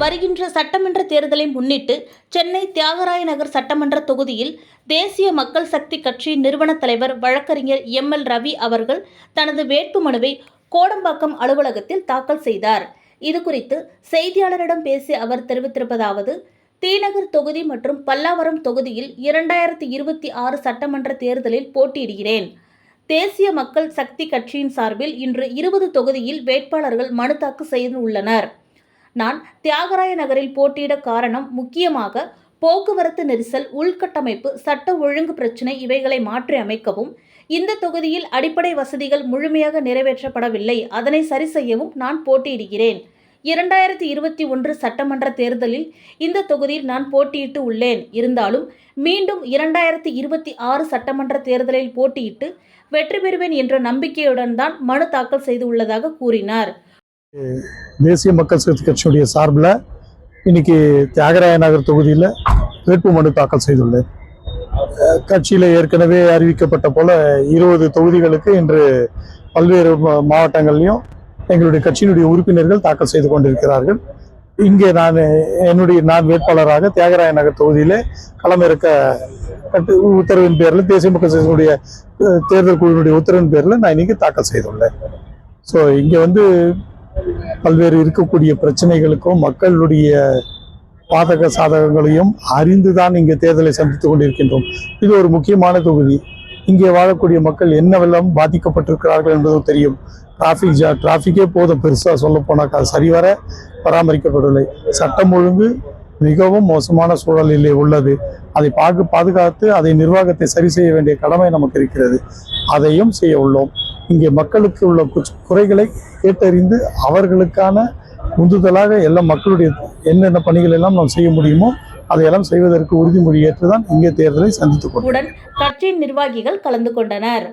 வருகின்ற சட்டமன்ற தேர்தலை முன்னிட்டு சென்னை தியாகராய நகர் சட்டமன்ற தொகுதியில் தேசிய மக்கள் சக்தி கட்சி நிறுவன தலைவர் வழக்கறிஞர் எம்.எல். ரவி அவர்கள் தனது வேட்புமனுவை கோடம்பாக்கம் அலுவலகத்தில் தாக்கல் செய்தார். இதுகுறித்து செய்தியாளரிடம் பேசிய அவர் தெரிவித்திருப்பதாவது: தி.நகர் தொகுதி மற்றும் பல்லாவரம் தொகுதியில் 2026 சட்டமன்ற தேர்தலில் போட்டியிடுகிறேன். தேசிய மக்கள் சக்தி கட்சியின் சார்பில் இன்று 20 தொகுதியில் வேட்பாளர்கள் மனு தாக்கல் செய்துள்ளனர். நான் தியாகராய நகரில் போட்டியிட காரணம் முக்கியமாக போக்குவரத்து நெரிசல், உள்கட்டமைப்பு, சட்ட ஒழுங்கு பிரச்சினை இவைகளை மாற்றி அமைக்கவும், இந்த தொகுதியில் அடிப்படை வசதிகள் முழுமையாக நிறைவேற்றப்படவில்லை, அதனை சரி செய்யவும் நான் போட்டியிடுகிறேன். 2021 சட்டமன்ற தேர்தலில் இந்த தொகுதியில் நான் போட்டியிட்டு உள்ளேன். இருந்தாலும் மீண்டும் 2026 சட்டமன்ற தேர்தலில் போட்டியிட்டு வெற்றி பெறுவேன் என்ற நம்பிக்கையுடன் தான் மனு தாக்கல் செய்துள்ளதாக கூறினார். தேசிய மக்கள் சக்தி கட்சியுடைய சார்பில் இன்னைக்கு தியாகராய நகர் தொகுதியில் வேட்புமனு தாக்கல் செய்துள்ளேன். கட்சியில் ஏற்கனவே அறிவிக்கப்பட்ட போல 20 தொகுதிகளுக்கு இன்று பல்வேறு மாவட்டங்கள்லையும் எங்களுடைய கட்சியினுடைய உறுப்பினர்கள் தாக்கல் செய்து கொண்டிருக்கிறார்கள். இங்கே நான் வேட்பாளராக தியாகராய நகர் தொகுதியிலே களமிறக்க உத்தரவின் பேரில் தேசிய மக்கள் சக்தியினுடைய தேர்தல் குழுவினுடைய உத்தரவின் பேரில் நான் இன்னைக்கு தாக்கல் செய்துள்ளேன். ஸோ இங்கே பல்வேறு இருக்கக்கூடிய பிரச்சனைகளுக்கும் மக்களுடைய பாதக சாதகங்களையும் அறிந்துதான் இங்கே தேர்தலை சந்தித்துக் கொண்டிருக்கின்றோம். இது ஒரு முக்கியமான தொகுதி. இங்கே வாழக்கூடிய மக்கள் என்னவெல்லாம் பாதிக்கப்பட்டிருக்கிறார்கள் என்பதும் தெரியும். டிராஃபிக்கே போதும், பெருசாக சொல்ல போனாக்கா அது சரிவர பராமரிக்கப்படவில்லை. சட்டம் ஒழுங்கு மிகவும் மோசமான சூழலிலே உள்ளது. அதை பாதுகாத்து அதை நிர்வாகத்தை சரி செய்ய வேண்டிய கடமை நமக்கு இருக்கிறது. அதையும் செய்ய உள்ளோம். இங்கே மக்களுக்கு உள்ள குறைகளை கேட்டறிந்து அவர்களுக்கான உந்துதலாக எல்லாம் மக்களுடைய என்னென்ன பணிகள் எல்லாம் நாம் செய்ய முடியுமோ அதையெல்லாம் செய்வதற்கு உறுதிமொழி ஏற்றுதான் இங்கே தேர்தலை சந்தித்துக் கொண்டோம். கட்சியின் நிர்வாகிகள் கலந்து கொண்டனர்.